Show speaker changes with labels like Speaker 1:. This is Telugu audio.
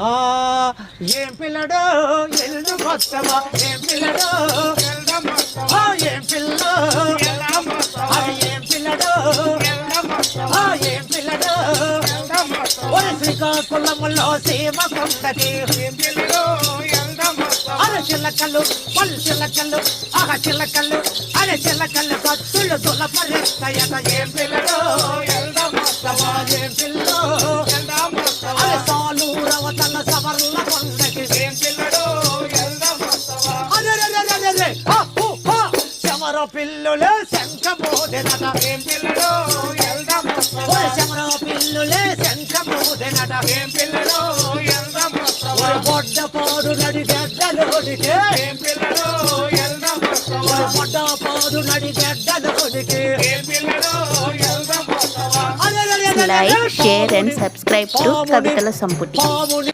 Speaker 1: ఏం పిల్లడో ఎల్లు మొత్తమా ఏం పిల్లడో ఏం పిల్ల అది ఏం పిల్లడో ఏం పిల్లడో శ్రీకాకుళంలో సీమ కొండకి అరే చిల్లకల్లు పళ్ళు చిల్లకల్లు చిల్లకల్లు అరే చిల్లకల్లు కత్తులు దులపరిస్తాయట ఏం పిల్లడో ఏం పిల్లో అరే సాలు రవతల సవర్ల కొండకి ఏం పిల్లడో అరే శమర పిల్లులే శంఖమోదెనట ఏం పిల్లడో శమర పిల్లులే శంఖమోదెనట ఏం పిల్లడో పొడ్డ పోదు నడి గడ్డలోడికే ఏం పిల్లడో పొడ్డ పోదు నడి గడ్డలోడికే ఏం పిల్లడో
Speaker 2: Like, share and subscribe to Kavitala Samputi.